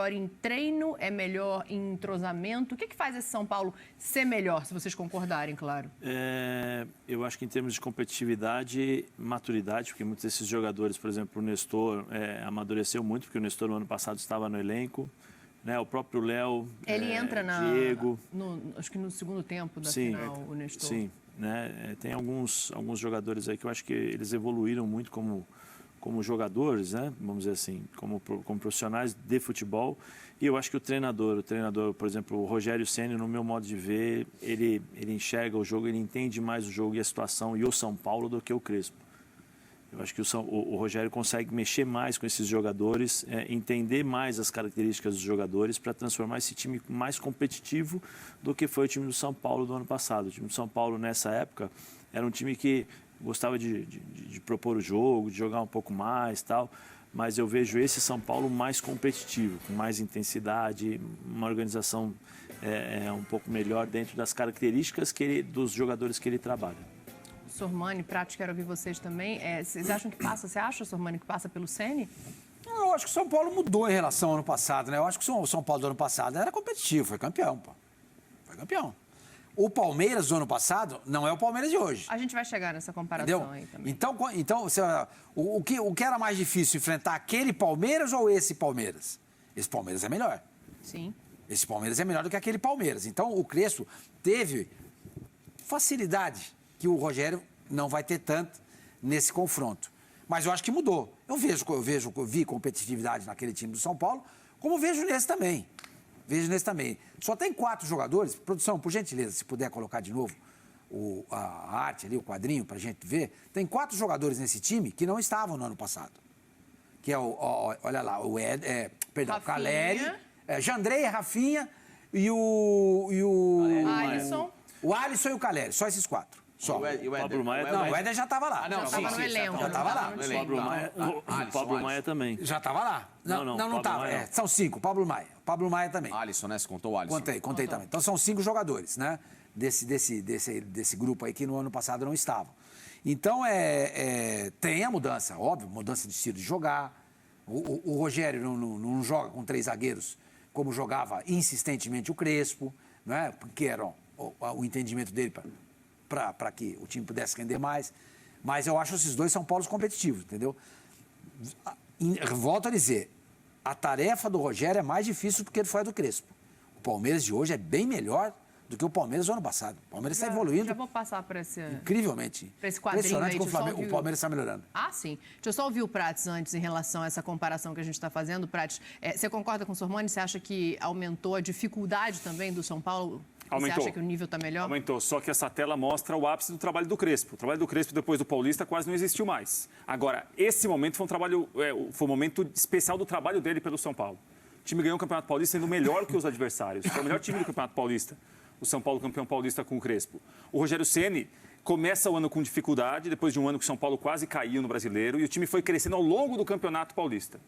em treino, é melhor em entrosamento? O que faz esse São Paulo ser melhor, se vocês concordarem, claro? Eu acho que em termos de competitividade, maturidade, porque muitos desses jogadores, por exemplo, o Nestor amadureceu muito, porque o Nestor no ano passado estava no elenco, né? O próprio Léo, ele entra Diego... acho que no segundo tempo da final, o Nestor. Sim, né? Tem alguns jogadores aí que eu acho que eles evoluíram muito como jogadores, né? Vamos dizer assim, como profissionais de futebol. E eu acho que o treinador, por exemplo, o Rogério Ceni, no meu modo de ver, ele enxerga o jogo, ele entende mais o jogo e a situação e o São Paulo do que o Crespo. Eu acho que o Rogério consegue mexer mais com esses jogadores, entender mais as características dos jogadores para transformar esse time mais competitivo do que foi o time do São Paulo do ano passado. O time do São Paulo, nessa época, era um time que gostava de propor o jogo, de jogar um pouco mais, tal, mas eu vejo esse São Paulo mais competitivo, com mais intensidade, uma organização um pouco melhor dentro das características dos jogadores que ele trabalha. Sormani, Prato, quero ouvir vocês também. Vocês acham que passa? Você acha, Sormani, que passa pelo Ceni? Eu acho que o São Paulo mudou em relação ao ano passado, né? Eu acho que o São Paulo do ano passado era competitivo, foi campeão, pô. Foi campeão. O Palmeiras do ano passado não é o Palmeiras de hoje. A gente vai chegar nessa comparação. Entendeu? Aí também. Então o que era mais difícil, enfrentar aquele Palmeiras ou esse Palmeiras? Esse Palmeiras é melhor. Sim. Esse Palmeiras é melhor do que aquele Palmeiras. Então o Crespo teve facilidade que o Rogério não vai ter tanto nesse confronto. Mas eu acho que mudou. Eu vi competitividade naquele time do São Paulo, como vejo nesse também. Só tem 4 jogadores. Produção, por gentileza, se puder colocar de novo a arte ali, o quadrinho, para a gente ver. Tem 4 jogadores nesse time que não estavam no ano passado. Que é olha lá, o Caleri, Jandrei, Rafinha e o Alisson. O Alisson e o Caleri, só esses 4. Só. E o Pablo Maia não, o Éder já estava lá. Já estava no elenco. Já estava lá. O Pablo Maia também. Já estava lá. Não estava. São 5, Pablo Maia. Pablo Maia também. Alisson, né? Você contou o Alisson. Contei também. Então são 5 jogadores, né? Desse grupo aí que no ano passado não estavam. Então tem a mudança, óbvio, mudança de estilo de jogar. O Rogério não joga com 3 zagueiros como jogava insistentemente o Crespo, né? Porque era o entendimento dele para que o time pudesse render mais. Mas eu acho esses dois São Paulos competitivos, entendeu? Volto a dizer, a tarefa do Rogério é mais difícil do que foi a do Crespo. O Palmeiras de hoje é bem melhor do que o Palmeiras do ano passado. O Palmeiras está evoluindo. Já vou passar para esse... Incrivelmente. Para esse quadrinho aí. Impressionante como o Palmeiras está melhorando. Ah, sim. Deixa eu só ouvir o Prates antes em relação a essa comparação que a gente está fazendo. Prates, você concorda com o Sormani? Você acha que aumentou a dificuldade também do São Paulo? Aumentou. Você acha que o nível está melhor? Aumentou, só que essa tela mostra o ápice do trabalho do Crespo. O trabalho do Crespo depois do Paulista quase não existiu mais. Agora, esse momento foi um momento especial do trabalho dele pelo São Paulo. O time ganhou o Campeonato Paulista sendo melhor que os adversários. Foi o melhor time do Campeonato Paulista. O São Paulo campeão paulista com o Crespo. O Rogério Ceni começa o ano com dificuldade, depois de um ano que o São Paulo quase caiu no Brasileiro, e o time foi crescendo ao longo do Campeonato Paulista.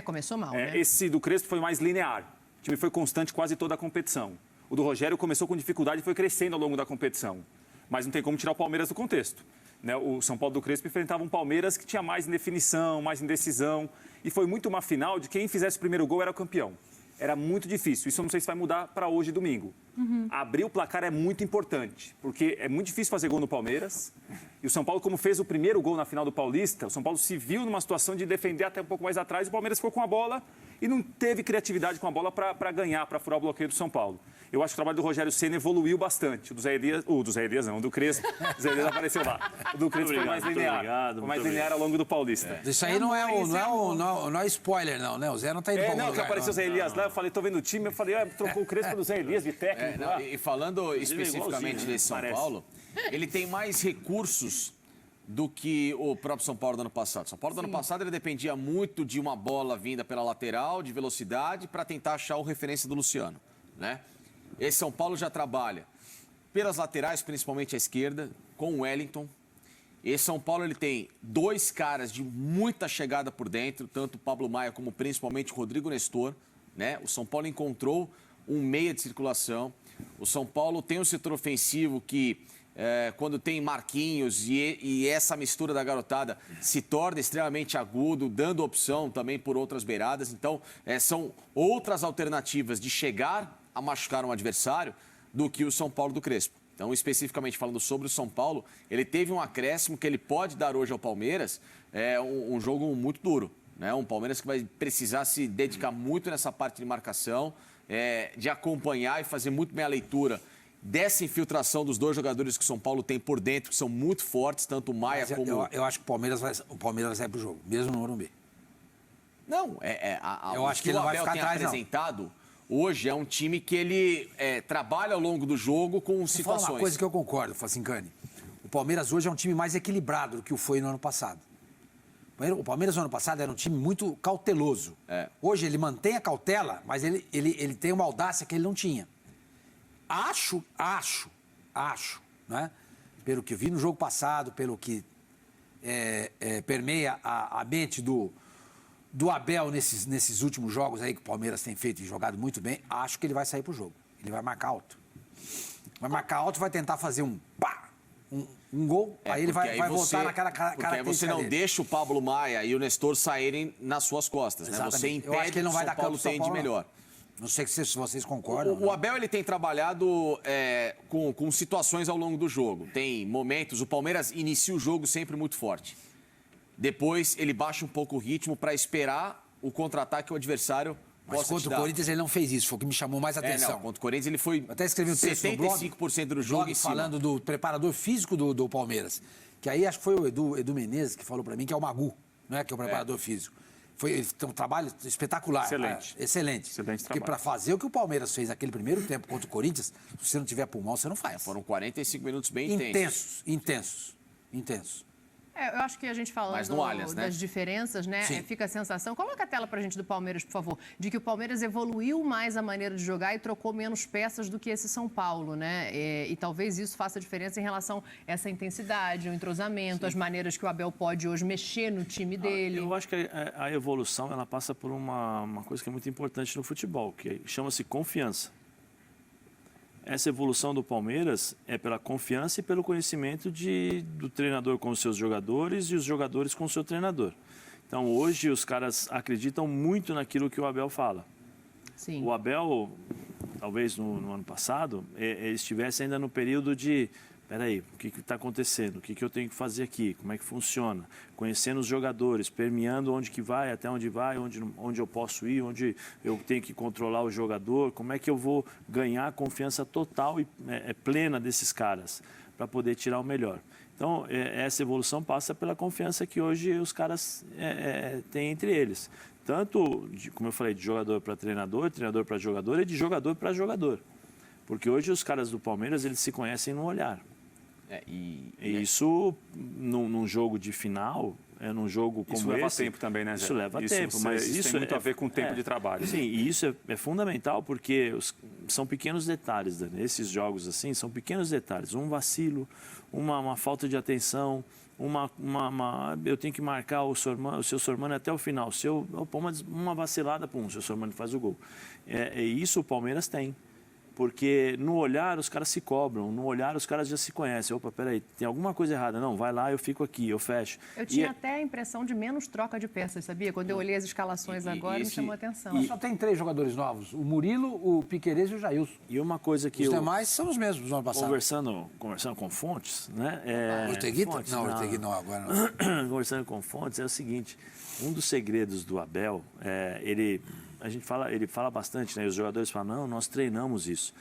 Começou mal, né? Esse do Crespo foi mais linear. O time foi constante quase toda a competição. O do Rogério começou com dificuldade e foi crescendo ao longo da competição. Mas não tem como tirar o Palmeiras do contexto, né? O São Paulo do Crespo enfrentava um Palmeiras que tinha mais indefinição, mais indecisão. E foi muito uma final de quem fizesse o primeiro gol era o campeão. Era muito difícil. Isso eu não sei se vai mudar para hoje, domingo. Abrir o placar é muito importante, porque é muito difícil fazer gol no Palmeiras. E o São Paulo, como fez o primeiro gol na final do Paulista, o São Paulo se viu numa situação de defender até um pouco mais atrás. O Palmeiras ficou com a bola e não teve criatividade com a bola para ganhar, para furar o bloqueio do São Paulo. Eu acho que o trabalho do Rogério Ceni evoluiu bastante. O do Zé Elias... O do Zé Elias não, o do Crespo. O Zé Elias apareceu lá. O do Crespo foi mais linear. Foi mais linear ao longo do Paulista. Isso aí não é spoiler, não, né? O Zé não está indo para não, que apareceu o Zé Elias lá, eu falei, tô vendo o time, eu falei, trocou o Crespo do Zé Elias de técnico. E falando especificamente desse São Paulo, ele tem mais recursos do que o próprio São Paulo do ano passado. São Paulo do ano passado ele dependia muito de uma bola vinda pela lateral, de velocidade, para tentar achar o referência do Luciano, né? Esse São Paulo já trabalha pelas laterais, principalmente à esquerda, com o Wellington. Esse São Paulo ele tem 2 caras de muita chegada por dentro, tanto o Pablo Maia como principalmente o Rodrigo Nestor, né? O São Paulo encontrou um meia de circulação. O São Paulo tem um setor ofensivo que quando tem Marquinhos e essa mistura da garotada se torna extremamente agudo, dando opção também por outras beiradas. Então, são outras alternativas de chegar a machucar um adversário do que o São Paulo do Crespo. Então, especificamente falando sobre o São Paulo, ele teve um acréscimo que ele pode dar hoje ao Palmeiras, um jogo muito duro. Né? Um Palmeiras que vai precisar se dedicar muito nessa parte de marcação, de acompanhar e fazer muito bem a leitura dessa infiltração dos dois jogadores que o São Paulo tem por dentro, que são muito fortes, tanto o Maia como... Eu acho que o Palmeiras vai sair pro jogo, mesmo no Morumbi. Não, eu acho que ele não vai ficar atrás, apresentado... Hoje é um time que ele trabalha ao longo do jogo com situações. Fala uma coisa que eu concordo, Facincani. O Palmeiras hoje é um time mais equilibrado do que o foi no ano passado. O Palmeiras no ano passado era um time muito cauteloso. Hoje ele mantém a cautela, mas ele tem uma audácia que ele não tinha. Acho, né? Pelo que eu vi no jogo passado, pelo que permeia a mente do Abel nesses últimos jogos aí que o Palmeiras tem feito e jogado muito bem, acho que ele vai sair pro jogo. Ele vai marcar alto. Vai marcar alto, vai tentar fazer um gol, aí ele vai voltar naquela característica. Porque aí você não deixa o Pablo Maia e o Nestor saírem nas suas costas, né? Você impede eu acho que ele não vai dar Paulo tem de melhor. Não sei se vocês concordam. O Abel ele tem trabalhado com situações ao longo do jogo. Tem momentos, o Palmeiras inicia o jogo sempre muito forte. Depois ele baixa um pouco o ritmo para esperar o contra-ataque que o adversário Mas possa contra o Corinthians ele não fez isso, foi o que me chamou mais a atenção. Contra o Corinthians ele foi Eu até escrevi um texto 75% do jogo em cima. Falando do preparador físico do Palmeiras. Que aí acho que foi o Edu Menezes que falou para mim que é o Magu, não é que é o preparador físico. Ele tem um trabalho espetacular. Excelente. Excelente. Excelente Porque trabalho. para fazer o que o Palmeiras fez naquele primeiro tempo contra o Corinthians, se você não tiver pulmão, você não faz. Foram 45 minutos bem intensos. Intensos. Eu acho que a gente falando Allianz, né? das diferenças, né? Sim. Fica a sensação. Coloca a tela pra gente do Palmeiras, por favor. De que o Palmeiras evoluiu mais a maneira de jogar e trocou menos peças do que esse São Paulo, né? E talvez isso faça diferença em relação a essa intensidade, o entrosamento, as maneiras que o Abel pode hoje mexer no time dele. Eu acho que a evolução ela passa por uma coisa que é muito importante no futebol, que chama-se confiança. Essa evolução do Palmeiras é pela confiança e pelo conhecimento do treinador com os seus jogadores e os jogadores com o seu treinador. Então, hoje, os caras acreditam muito naquilo que o Abel fala. Sim. O Abel, talvez no ano passado, ele estivesse ainda no período de... Peraí, o que está acontecendo? O que eu tenho que fazer aqui? Como é que funciona? Conhecendo os jogadores, permeando onde que vai, até onde vai, onde eu posso ir, onde eu tenho que controlar o jogador, como é que eu vou ganhar a confiança total e plena desses caras para poder tirar o melhor. Então, essa evolução passa pela confiança que hoje os caras têm entre eles. Tanto, como eu falei, de jogador para treinador, treinador para jogador e de jogador para jogador. Porque hoje os caras do Palmeiras, eles se conhecem no olhar. E isso, num jogo de final, num jogo como esse... Isso leva tempo também, né, Zé? Isso leva tempo, mas isso tem muito a ver com o tempo de trabalho. Sim, e isso é fundamental porque são pequenos detalhes, Dani. Esses jogos assim são pequenos detalhes. Um vacilo, uma falta de atenção, eu tenho que marcar o seu Sormani até o final. Se eu pôr uma vacilada, o seu Sormani faz o gol. E isso o Palmeiras tem. Porque no olhar os caras se cobram, no olhar os caras já se conhecem. Opa, peraí, tem alguma coisa errada. Não, vai lá, eu fico aqui, eu fecho. Eu tinha até a impressão de menos troca de peças, sabia? Quando eu olhei as escalações agora, me chamou a atenção. Mas só tem 3 jogadores novos, o Murilo, o Piquerez e o Jailson. E uma coisa que os demais são os mesmos do ano passado. Conversando com fontes, né? Orteguita? Não, Orteguita não, agora não. Conversando com fontes, é o seguinte, um dos segredos do Abel, ele fala bastante, né? Os jogadores falam, não, nós treinamos isso.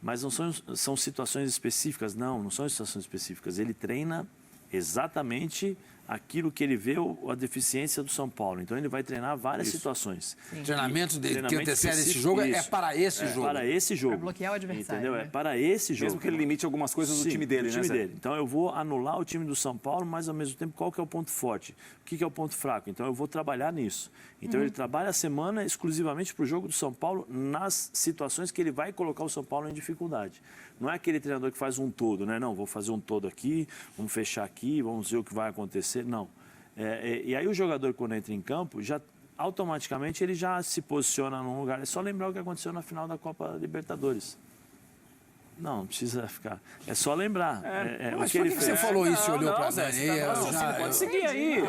Mas não são situações específicas, não são situações específicas. Ele treina exatamente aquilo que ele vê a deficiência do São Paulo. Então, ele vai treinar várias situações. O treinamento que antecede esse jogo é para esse jogo. Para esse jogo. Para bloquear o adversário. Entendeu? Né? É para esse jogo. Mesmo que ele limite algumas coisas do time dele, né, Zé? Então, eu vou anular o time do São Paulo, mas, ao mesmo tempo, qual que é o ponto forte? O que é o ponto fraco? Então, eu vou trabalhar nisso. Então, ele trabalha a semana exclusivamente para o jogo do São Paulo nas situações que ele vai colocar o São Paulo em dificuldade. Não é aquele treinador que faz um todo, né? Não, vou fazer um todo aqui, vamos fechar aqui, vamos ver o que vai acontecer. Não. E aí o jogador, quando entra em campo, já automaticamente ele já se posiciona num lugar. É só lembrar o que aconteceu na final da Copa Libertadores. Não precisa ficar. É só lembrar. Mas o que por ele que fez. você falou isso e olhou para Zé, Daniel? você pode seguir aí.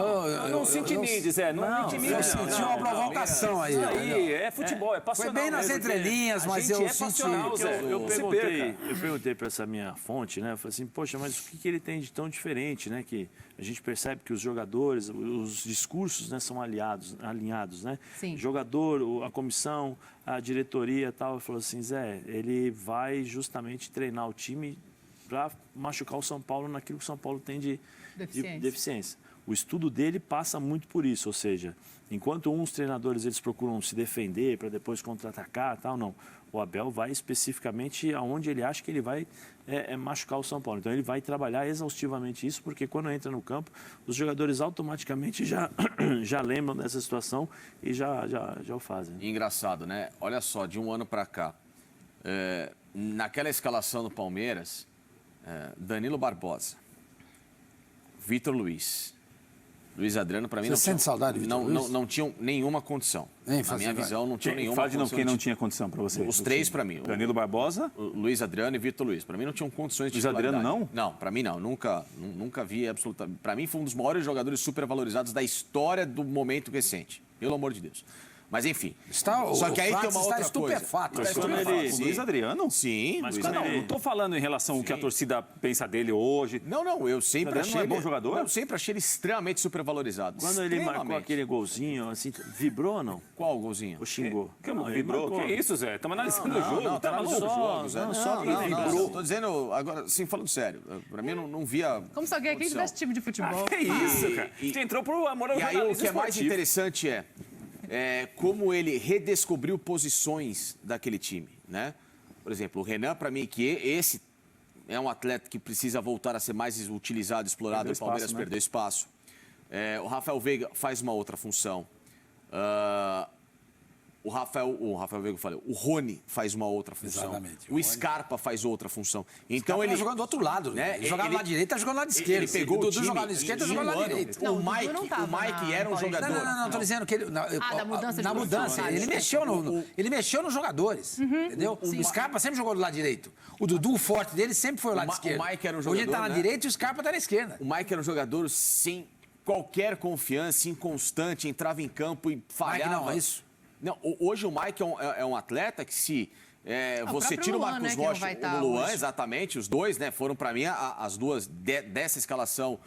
Não se intimide, Zé. Não intimide. Eu senti uma provocação aí. Aí, é futebol, é passional. Foi bem nas mesmo, entrelinhas, a mas gente eu é senti... passional, Zé. Eu Se perguntei para essa minha fonte, né? Eu falei assim, poxa, mas o que ele tem de tão diferente, né? Que a gente percebe que os jogadores, os discursos, né, são alinhados, né? Sim. Jogador, a comissão, a diretoria e tal, falou assim, Zé, ele vai justamente treinar o time para machucar o São Paulo naquilo que o São Paulo tem de deficiência. O estudo dele passa muito por isso, ou seja, enquanto uns treinadores eles procuram se defender para depois contra-atacar, tal, não. O Abel vai especificamente aonde ele acha que ele vai machucar o São Paulo. Então ele vai trabalhar exaustivamente isso, porque quando entra no campo, os jogadores automaticamente já lembram dessa situação e já o fazem. Engraçado, né? Olha só, de um ano para cá, naquela escalação do Palmeiras, Danilo Barbosa, Vitor Luiz, Luiz Adriano, para mim, Você sente saudade do Vitor Luiz? não tinham nenhuma condição. Na minha visão, não tinham nenhuma Fala de novo condição. quem não tinha condição para você. Os três, para mim. Danilo Barbosa? O Luiz Adriano e Vitor Luiz. Para mim, não tinham condições de Luiz Adriano, titularidade. não? Não, para mim, não. Nunca vi absolutamente. Para mim, foi um dos maiores jogadores supervalorizados da história do momento recente. Pelo amor de Deus. Mas, enfim. Só que aí tem uma outra estupefato. coisa. O Luiz Adriano? Sim, Mas Luiz quando Adriano. Não estou falando em relação ao que a torcida pensa dele hoje. Não, eu sempre Adriano achei não é ele... bom jogador? Eu sempre achei ele extremamente supervalorizado. Quando ele marcou Extremamente. aquele golzinho, assim, vibrou ou não? Qual o golzinho? Ou xingou? Que Não, ele vibrou? marcou. Que isso, Zé? Estamos analisando o jogo. Não, Tá tá maluco? no jogo, Zé. Não, Estou dizendo, agora, sim, falando sério. Para mim, não via... Como se alguém aqui condição. tivesse time de futebol. Que isso, cara? A gente entrou pro amor ao E aí, o jornalismo que é mais esportivo. interessante como ele redescobriu posições daquele time, né? Por exemplo, o Renan, para mim, que esse é um atleta que precisa voltar a ser mais utilizado, explorado. Perdeu O Palmeiras espaço, né? perdeu espaço. O Rafael Veiga faz uma outra função. O Rafael Veiga, eu falei, o Rony faz uma outra função. Exatamente. O Scarpa faz outra função. Então Ele ele tá jogando do outro lado, né? Ele jogava lá direito, tá jogando lá de esquerda. Ele pegou o o Dudu time jogava na esquerda, jogando lá direito. Não, o o Dudu Mike, não tava era um na jogador. Não, tô dizendo que ele... da mudança de Na mudança, posição. ele mexeu nos jogadores, entendeu? O Scarpa sempre jogou do lado direito. O Dudu, o forte dele, sempre foi o lado esquerdo. O Mike era um Hoje ele tá jogador, na né? direita e o Scarpa tá na esquerda. O Mike era um jogador sem qualquer confiança, inconstante, entrava em campo e falhava. Mike não, é isso? Não, hoje o Mike é um atleta que se você próprio tira o Luan, Marcos né, que não Rocha, vai o estar Luan, hoje. exatamente, os dois, né, foram para mim as duas dessa escalação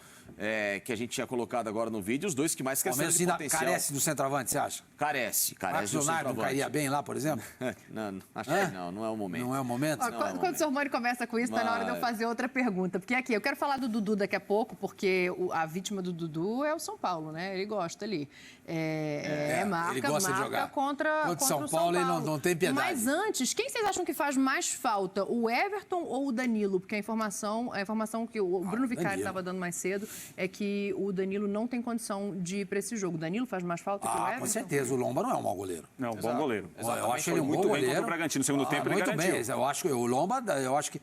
que a gente tinha colocado agora no vídeo, os dois que mais Ao cresceram menos de assim, potencial. carece do centroavante, você acha? Carece Marcos do Leonardo não centroavante. cairia bem lá, por exemplo? Não, acho que não é o momento. Não é o momento? Ó, quando o Sr. Mori começa com isso, tá na hora de eu fazer outra pergunta. Porque aqui, eu quero falar do Dudu daqui a pouco, porque a vítima do Dudu é o São Paulo, né? Ele gosta ali. Marca, ele gosta de marca jogar. contra Contra o São Paulo, ele não tem piedade. Mas antes, quem vocês acham que faz mais falta? O Everton ou o Danilo? Porque a informação que o Bruno Vicari Danilo. estava dando mais cedo é que o Danilo não tem condição de ir para esse jogo. O Danilo faz mais falta que o Everton? Com certeza. O Lomba não é um mau goleiro. Não, bom goleiro. Eu acho Foi ele um bom muito bem goleiro. contra o Bragantino. No segundo tempo, ele muito garantiu. bem. Eu acho que o Lomba, eu acho que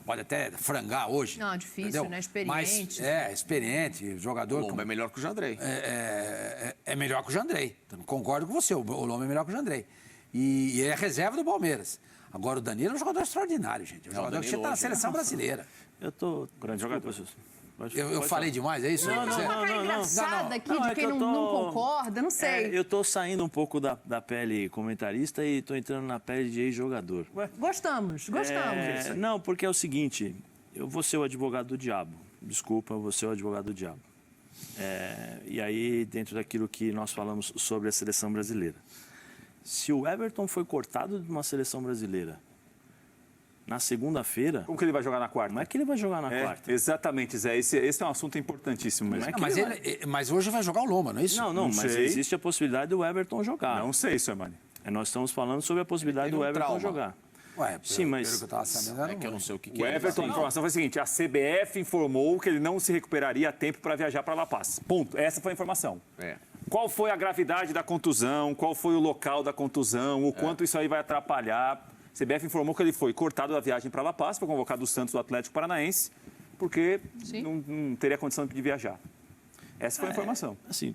pode até frangar hoje. Não, difícil, entendeu? né? Experiente. Mas, experiente, jogador. O Lomba é melhor que o Jandrei. É melhor que o Jandrei. Então, concordo com você, o Lomba é melhor que o Jandrei. E ele é reserva do Palmeiras. Agora, o Danilo é um jogador extraordinário, gente. É um jogador que Danilo está na hoje, seleção brasileira. Eu tô... Grande jogador. Eu falei demais, é isso? Não, uma cara engraçada aqui Não, de é quem que eu não tô- concorda, não sei. eu tô saindo um pouco da pele comentarista e tô entrando na pele de ex-jogador. Gostamos. Não, porque é o seguinte, eu vou ser o advogado do diabo. Desculpa, eu vou ser o advogado do diabo. E aí, dentro daquilo que nós falamos sobre a seleção brasileira. Se o Everton foi cortado de uma seleção brasileira na segunda-feira, Como que ele vai jogar na quarta? como é que ele vai jogar na quarta? Exatamente, Zé. Esse é um assunto importantíssimo mesmo. Mas hoje vai jogar o Lomba, não é isso? Não, mas sei. existe a possibilidade do Everton jogar. Não sei, Sormani. Nós estamos falando sobre a possibilidade do Everton trauma. jogar. Ué, Sim, mas- pelo que eu estava sabendo, era É que eu não sei o que O é. Everton, a informação foi a seguinte: a CBF informou que ele não se recuperaria a tempo para viajar para La Paz. Ponto. Essa foi a informação. Qual foi a gravidade da contusão? Qual foi o local da contusão? O quanto isso aí vai atrapalhar? A CBF informou que ele foi cortado da viagem para La Paz, foi convocado do Santos do Atlético Paranaense, porque não teria condição de viajar. Essa foi a informação. Assim,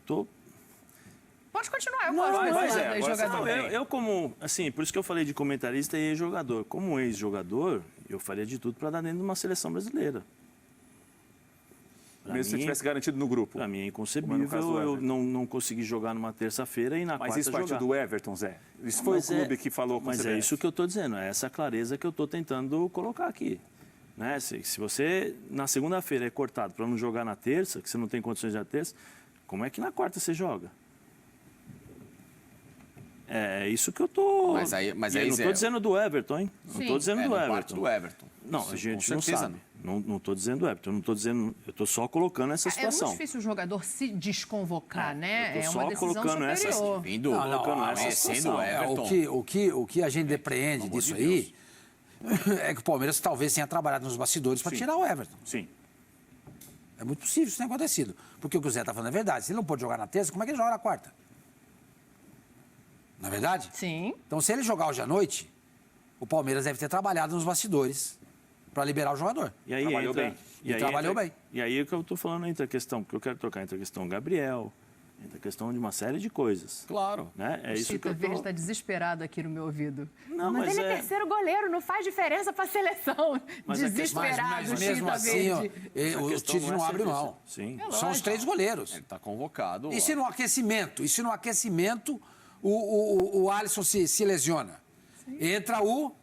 Pode continuar, eu gosto desse jogador. Eu como, assim, por isso que eu falei de comentarista e ex-jogador. Como ex-jogador, eu faria de tudo para dar dentro de uma seleção brasileira. Mesmo se você tivesse garantido no grupo. Para mim é inconcebível eu não conseguir jogar numa terça-feira e na quarta jogar. Mas isso partiu do Everton, Zé? Isso foi o clube que falou com você. Mas é isso que eu estou dizendo, é essa clareza que eu estou tentando colocar aqui. Né? Se você, na segunda-feira, é cortado para não jogar na terça, que você não tem condições de na terça, como é que na quarta você joga? É isso que eu tô... Mas aí não estou dizendo do Everton, hein? Não estou dizendo do Everton. Parte do Everton. Não, a gente não sabe. Não estou dizendo do Everton. Não estou dizendo... Eu estou só colocando essa situação. É muito difícil o jogador se desconvocar, né? É uma decisão superior. Sendo Everton. O que a gente depreende disso aí é que o Palmeiras talvez tenha trabalhado nos bastidores para tirar o Everton. Sim. É muito possível isso tenha acontecido. Porque o que o Zé está falando é verdade. Se ele não pode jogar na terça, como é que ele joga na quarta? Não é verdade? Sim. Então, se ele jogar hoje à noite, o Palmeiras deve ter trabalhado nos bastidores para liberar o jogador. E aí trabalhou bem. Trabalhou bem. E aí é que eu estou falando entre a questão, porque eu quero trocar entre a questão Gabriel, entre a questão de uma série de coisas. Claro. Né? É isso que eu Verde está desesperado aqui no meu ouvido. Não, mas ele é terceiro goleiro, não faz diferença para a seleção. Desesperado, mas mesmo assim, o Tite não abre mão. Sim. São os 3 goleiros. Ele está convocado. E se no aquecimento? O Alisson se lesiona? Sim. Entra o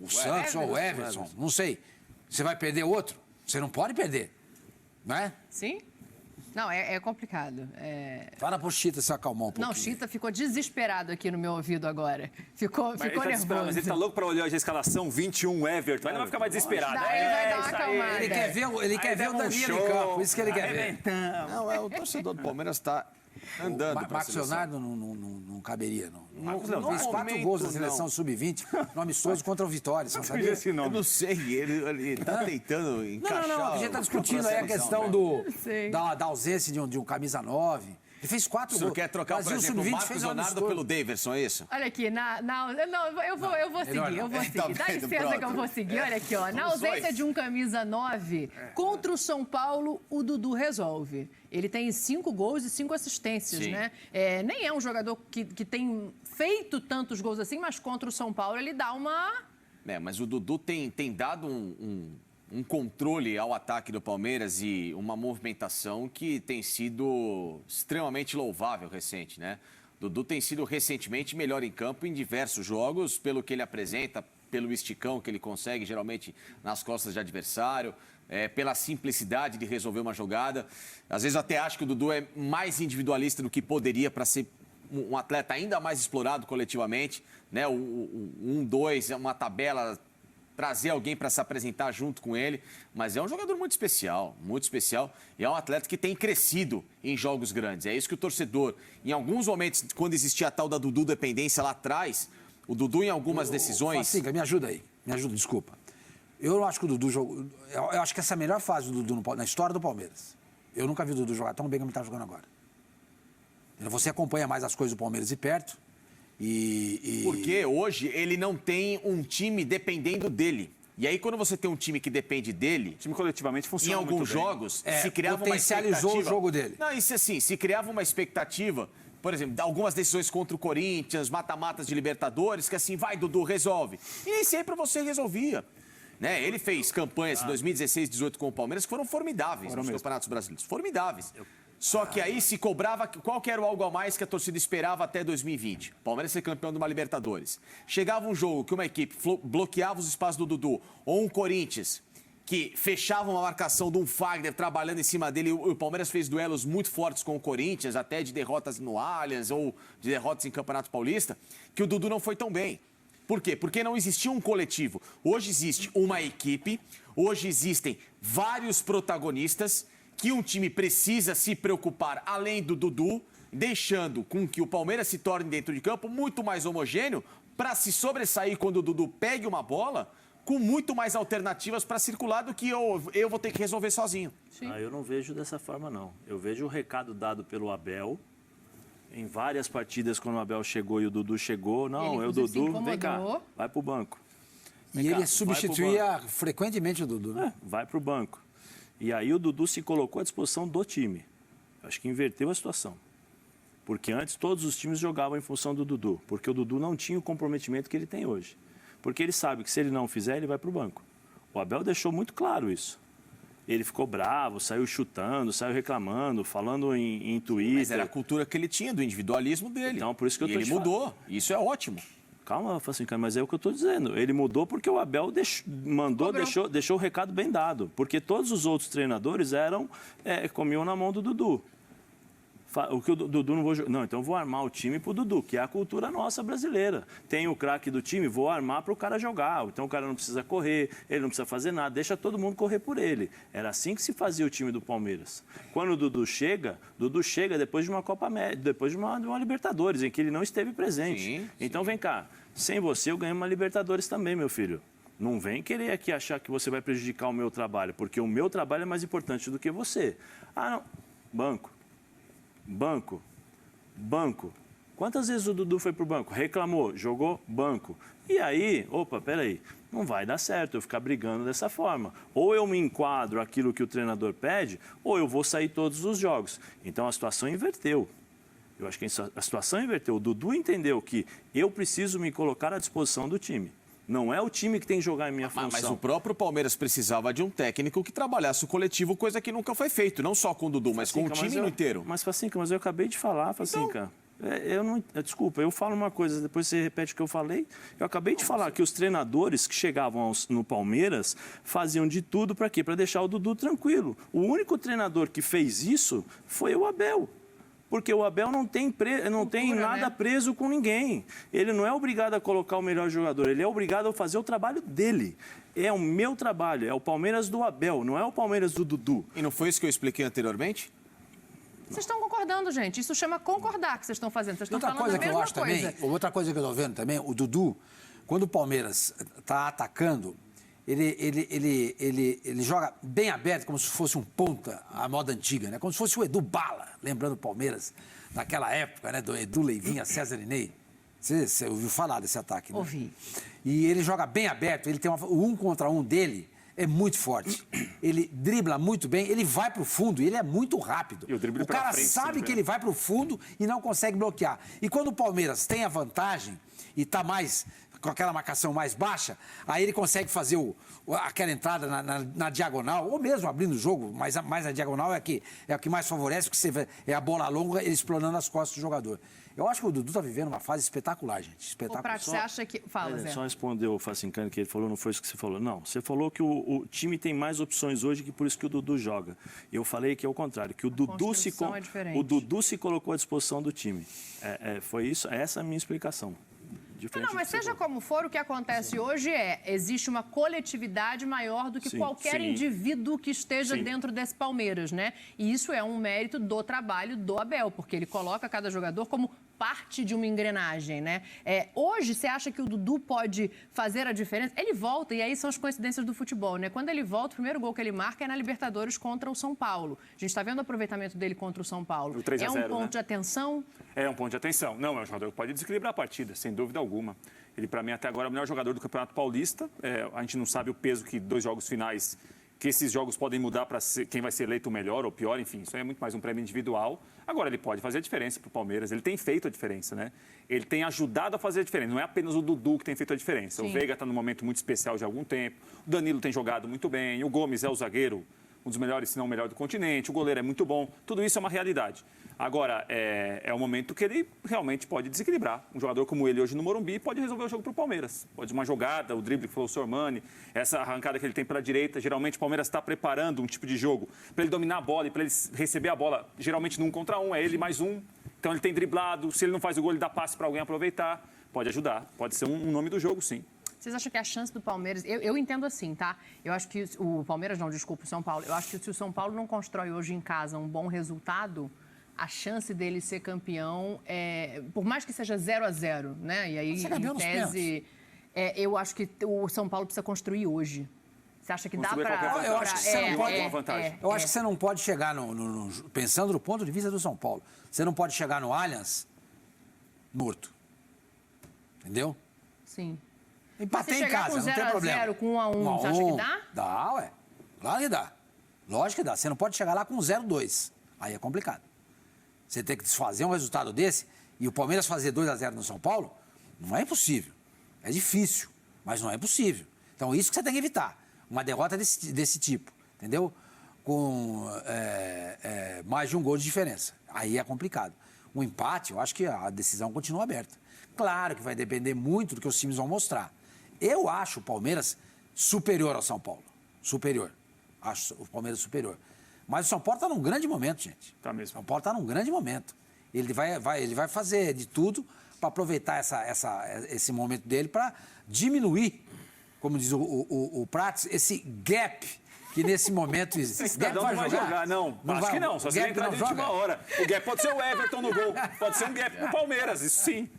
Santos ou o Everton, não sei. Você vai perder outro? Você não pode perder, não é? Sim. Não, é complicado. Fala pro Chita se acalmar um pouquinho. Não, Chita ficou desesperado aqui no meu ouvido agora. Ficou nervoso. Mas ele tá louco pra olhar a escalação 21 Everton. Aí ele vai ficar mais desesperado. Ele vai dar uma acalmada. Ele quer ver o Danilo em campo, isso que ele quer ver. Não, o torcedor do Palmeiras está andando. O Marcos Leonardo não caberia, não. O Marcos Leonardo fez 4 gols na seleção sub-20, no amistoso contra o Vitória. Você não sabia? Eu não sei, ele tá tentando encaixar... Não, a gente está discutindo aí a questão da ausência de um camisa 9. Ele fez 4 gols. O senhor quer trocar, por exemplo, o Marcos Leonardo pelo Daverson, é isso? Olha aqui, não, eu vou seguir. Dá licença que eu vou seguir. Olha aqui, ó. Na ausência de um camisa 9, contra o São Paulo, o Dudu resolve. Ele tem 5 gols e 5 assistências, né? Nem é um jogador que tem feito tantos gols assim, mas contra o São Paulo ele dá uma... Mas o Dudu tem dado um controle ao ataque do Palmeiras e uma movimentação que tem sido extremamente louvável recente, né? Dudu tem sido recentemente melhor em campo em diversos jogos, pelo que ele apresenta, pelo esticão que ele consegue, geralmente nas costas de adversário, pela simplicidade de resolver uma jogada. Às vezes eu até acho que o Dudu é mais individualista do que poderia para ser um atleta ainda mais explorado coletivamente, né? 1-2 é uma tabela, trazer alguém para se apresentar junto com ele, mas é um jogador muito especial e é um atleta que tem crescido em jogos grandes. É isso que o torcedor, em alguns momentos, quando existia a tal da Dudu dependência lá atrás, o Dudu em algumas decisões... Facica, me ajuda aí, desculpa. Eu não acho que o Dudu jogou... Eu acho que essa é a melhor fase do Dudu na história do Palmeiras. Eu nunca vi o Dudu jogar tão bem como ele está jogando agora. Você acompanha mais as coisas do Palmeiras de perto Porque hoje ele não tem um time dependendo dele. E aí, quando você tem um time que depende dele... O time coletivamente funciona em alguns jogos, se criava uma expectativa... Potencializou o jogo dele. Não, isso assim, se criava uma expectativa... Por exemplo, algumas decisões contra o Corinthians, mata-matas de Libertadores, que assim, vai, Dudu, resolve. E nem sempre você resolvia. Né? Ele fez campanhas em 2016, 2018 com o Palmeiras que foram formidáveis nos campeonatos brasileiros. Formidáveis. Só que aí se cobrava qual que era o algo a mais que a torcida esperava até 2020. O Palmeiras ser campeão de uma Libertadores. Chegava um jogo que uma equipe bloqueava os espaços do Dudu, ou um Corinthians que fechava uma marcação de um Fagner trabalhando em cima dele. O Palmeiras fez duelos muito fortes com o Corinthians, até de derrotas no Allianz ou de derrotas em Campeonato Paulista, que o Dudu não foi tão bem. Por quê? Porque não existia um coletivo. Hoje existe uma equipe, hoje existem vários protagonistas que um time precisa se preocupar além do Dudu, deixando com que o Palmeiras se torne dentro de campo muito mais homogêneo para se sobressair quando o Dudu pegue uma bola com muito mais alternativas para circular do que eu vou ter que resolver sozinho. Eu não vejo dessa forma, não. Eu vejo o recado dado pelo Abel em várias partidas quando o Abel chegou e o Dudu chegou. Não, o Dudu, vem cá, vai pro banco. E ele substituía frequentemente o Dudu, né? Vai pro banco. E aí o Dudu se colocou à disposição do time. Acho que inverteu a situação. Porque antes todos os times jogavam em função do Dudu, porque o Dudu não tinha o comprometimento que ele tem hoje. Porque ele sabe que se ele não fizer, ele vai para o banco. O Abel deixou muito claro isso. Ele ficou bravo, saiu chutando, saiu reclamando, falando em Twitter. Mas era a cultura que ele tinha, do individualismo dele. Então, por isso que eu tô ele mudou. Isso é ótimo. Calma, Facinca, mas é o que eu estou dizendo. Ele mudou porque o Abel deixou o recado bem dado. Porque todos os outros treinadores comiam na mão do Dudu. O que o Dudu não vou jogar. Não, então eu vou armar o time pro Dudu, que é a cultura nossa brasileira. Tem o craque do time, vou armar para o cara jogar. Então o cara não precisa correr, ele não precisa fazer nada, deixa todo mundo correr por ele. Era assim que se fazia o time do Palmeiras. Quando o Dudu chega depois de uma Copa América, depois de uma Libertadores, em que ele não esteve presente. Sim, então vem cá, sem você eu ganho uma Libertadores também, meu filho. Não vem querer aqui achar que você vai prejudicar o meu trabalho, porque o meu trabalho é mais importante do que você. Ah, não. Banco. Quantas vezes o Dudu foi pro banco? Reclamou, jogou banco. E aí, peraí, não vai dar certo eu ficar brigando dessa forma. Ou eu me enquadro aquilo que o treinador pede, ou eu vou sair todos os jogos. Então a situação inverteu. Eu acho que a situação inverteu. O Dudu entendeu que eu preciso me colocar à disposição do time. Não é o time que tem que jogar em minha função. Mas o próprio Palmeiras precisava de um técnico que trabalhasse o coletivo, coisa que nunca foi feito. Não só com o Dudu, mas com o time inteiro. Mas, Facinca, eu acabei de falar, Facinca. Então... Desculpa, eu falo uma coisa, depois você repete o que eu falei. Eu acabei de falar que os treinadores que chegavam no Palmeiras faziam de tudo para quê? Para deixar o Dudu tranquilo. O único treinador que fez isso foi o Abel. Porque o Abel não tem nada preso com ninguém. Ele não é obrigado a colocar o melhor jogador, ele é obrigado a fazer o trabalho dele. É o meu trabalho, é o Palmeiras do Abel, não é o Palmeiras do Dudu. E não foi isso que eu expliquei anteriormente? Vocês estão concordando, gente. Isso chama concordar que vocês estão fazendo. Vocês estão falando a mesma coisa. Outra coisa que eu estou vendo também, o Dudu, quando o Palmeiras está atacando, ele joga bem aberto, como se fosse um ponta, a moda antiga, né? Como se fosse o Edu Bala, lembrando o Palmeiras, naquela época, né? Do Edu Leivinha, César Inei. Você ouviu falar desse ataque, né? Ouvi. E ele joga bem aberto, ele tem o 1 contra 1 dele é muito forte. Ele dribla muito bem, ele vai para o fundo e ele é muito rápido. O cara sabe que ele vai para o fundo e não consegue bloquear. E quando o Palmeiras tem a vantagem e está mais com aquela marcação mais baixa, aí ele consegue fazer aquela entrada na diagonal, ou mesmo abrindo o jogo, mas mais a diagonal é o que mais favorece, porque você vê, é a bola longa, ele explorando as costas do jogador. Eu acho que o Dudu está vivendo uma fase espetacular, gente. Espetacular. Prato, você acha que... Fala, Zé. Só respondeu o Facincani que ele falou, não foi isso que você falou. Não, você falou que o time tem mais opções hoje, que por isso que o Dudu joga. Eu falei que é o contrário, que o Dudu se colocou à disposição do time. Foi isso, essa é a minha explicação. Não, mas seja como for, o que acontece hoje existe uma coletividade maior do que qualquer indivíduo que esteja dentro desse Palmeiras, né? E isso é um mérito do trabalho do Abel, porque ele coloca cada jogador como parte de uma engrenagem, né? Hoje, você acha que o Dudu pode fazer a diferença? Ele volta, e aí são as coincidências do futebol, né? Quando ele volta, o primeiro gol que ele marca é na Libertadores contra o São Paulo. A gente está vendo o aproveitamento dele contra o São Paulo. O 3-0, é um ponto de atenção? É um ponto de atenção. Não, é um jogador que pode desequilibrar a partida, sem dúvida alguma. Ele, para mim, até agora é o melhor jogador do Campeonato Paulista. A gente não sabe o peso que 2 jogos finais, que esses jogos podem mudar para quem vai ser eleito o melhor ou pior, enfim, isso é muito mais um prêmio individual. Agora, ele pode fazer a diferença para o Palmeiras, ele tem feito a diferença, né? Ele tem ajudado a fazer a diferença, não é apenas o Dudu que tem feito a diferença. Sim. O Veiga está num momento muito especial de algum tempo, o Danilo tem jogado muito bem, o Gomes é o zagueiro, um dos melhores, se não o melhor do continente, o goleiro é muito bom, tudo isso é uma realidade. Agora, é um momento que ele realmente pode desequilibrar. Um jogador como ele hoje no Morumbi pode resolver o jogo para o Palmeiras. Pode uma jogada, o drible que falou o Sormani, essa arrancada que ele tem pela direita. Geralmente o Palmeiras está preparando um tipo de jogo para ele dominar a bola e para ele receber a bola, geralmente no 1 contra 1, é ele mais um. Então ele tem driblado, se ele não faz o gol, ele dá passe para alguém aproveitar. Pode ajudar, pode ser um nome do jogo, sim. Vocês acham que a chance do Palmeiras... Eu entendo assim, tá? Eu acho que o Palmeiras não, desculpa, o São Paulo. Eu acho que se o São Paulo não constrói hoje em casa um bom resultado, a chance dele ser campeão, por mais que seja 0-0, né? E aí, em tese, eu acho que o São Paulo precisa construir hoje. Você acha que dá para... Eu acho que você não pode... Eu acho que você não pode chegar pensando no ponto de vista do São Paulo. Você não pode chegar no Allianz morto. Entendeu? Sim. Empatei em casa, não tem problema. Com 0-0, com 1-1, você acha que dá? Dá, ué. Claro que dá. Lógico que dá. Você não pode chegar lá com 0-2. Aí é complicado. Você ter que desfazer um resultado desse e o Palmeiras fazer 2-0 no São Paulo, não é impossível. É difícil, mas não é impossível. Então, isso que você tem que evitar. Uma derrota desse tipo, entendeu? Com mais de um gol de diferença. Aí é complicado. Um empate, eu acho que a decisão continua aberta. Claro que vai depender muito do que os times vão mostrar. Eu acho o Palmeiras superior ao São Paulo. Superior. Acho o Palmeiras superior. Mas o São Paulo está num grande momento, gente. Tá mesmo. O São Paulo está num grande momento. Ele vai fazer de tudo para aproveitar esse momento dele para diminuir, como diz o Prats, esse gap que nesse momento existe. Esse cidadão não vai jogar, não. Acho que não, só se ele entrar de última hora. O gap pode ser o Everton no gol, pode ser um gap pro Palmeiras, isso sim.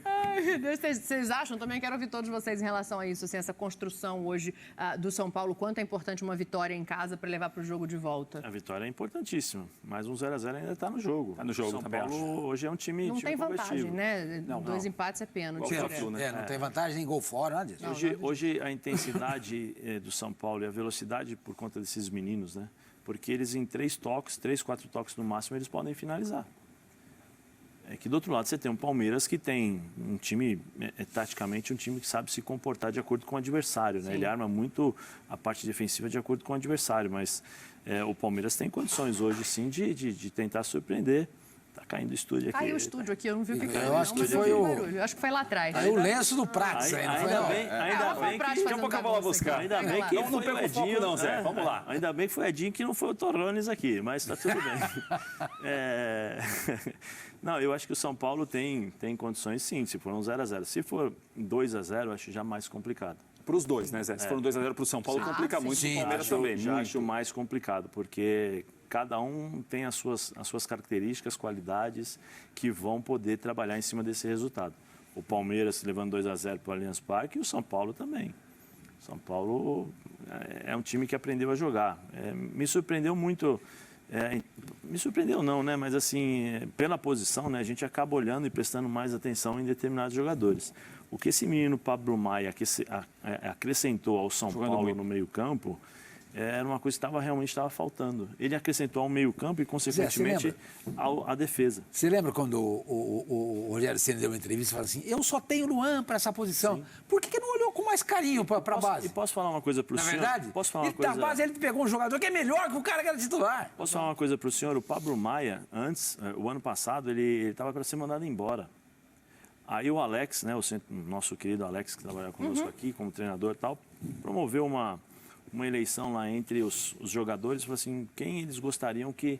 Ai, meu Deus, vocês acham? Também quero ouvir todos vocês em relação a isso, assim, essa construção hoje do São Paulo, quanto é importante uma vitória em casa para levar para o jogo de volta? A vitória é importantíssima, mas um 0-0 ainda está no jogo. Está no jogo, São também Paulo acho. hoje é um time Não tem vantagem, né? Não, Dois não. empates é pênalti. Igual direto. né? Não tem vantagem, nem gol fora, nada disso. Hoje a intensidade do São Paulo e a velocidade por conta desses meninos, né? Porque eles em 3, 4 toques no máximo, eles podem finalizar. É que do outro lado você tem um Palmeiras que tem um time, taticamente, um time que sabe se comportar de acordo com o adversário, né? Ele arma muito a parte defensiva de acordo com o adversário, mas o Palmeiras tem condições hoje, sim, de tentar surpreender. Tá caindo o estúdio aqui. Caiu o estúdio aqui, eu não vi o que caiu. Eu acho que foi Eu acho que foi lá atrás. Aí o lenço do Prats aí, não foi, não? Ainda foi o bem Prats que... fazendo Daqui a pouco eu vou lá bagunça buscar. aqui. Ainda bem que Não foi o pega o foco Edinho, não, Zé. né? Vamos lá. Ainda bem que foi o Edinho que não foi o Torrones aqui, mas tá tudo bem. Não, eu acho que o São Paulo tem condições, sim, se for um 0-0. Se for 2-0, eu acho já mais complicado. Para os dois, né, Zé? Se for um 2-0 para o São Paulo, complica muito. sim. O Palmeiras Acho- também, já muito. acho mais complicado, porque cada um tem as suas características, qualidades que vão poder trabalhar em cima desse resultado. O Palmeiras levando 2-0 para o Allianz Parque e o São Paulo também. São Paulo é um time que aprendeu a jogar. Me surpreendeu muito. Me surpreendeu não, né? Mas assim, pela posição, né? A gente acaba olhando e prestando mais atenção em determinados jogadores. O que esse menino Pablo Maia acrescentou ao São Jogando Paulo muito. no meio-campo era uma coisa que realmente estava faltando. Ele acrescentou ao meio-campo e, consequentemente, à defesa. Você lembra quando o Rogério Ceni deu uma entrevista e falou assim, eu só tenho Luan para essa posição. Sim. Por que não olhou com mais carinho para a base? E posso falar uma coisa para o senhor? Na verdade, Posso falar uma da coisa... base ele pegou um jogador que é melhor que o cara que era titular. Posso falar uma coisa para o senhor? O Pablo Maia, o ano passado, ele estava para ser mandado embora. Aí o Alex, né, o nosso querido Alex, que trabalha conosco aqui como treinador e tal, promoveu uma eleição lá entre os jogadores, falou assim, quem eles gostariam que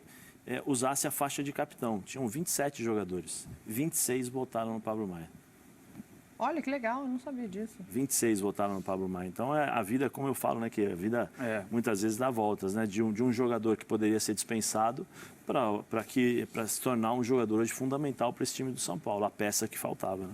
usasse a faixa de capitão. Tinham 27 jogadores, 26 votaram no Pablo Maia. Olha, que legal, eu não sabia disso. 26 votaram no Pablo Maia. Então, a vida, como eu falo, né, que a vida muitas vezes dá voltas, né, de um jogador que poderia ser dispensado para se tornar um jogador hoje fundamental para esse time do São Paulo, a peça que faltava, né?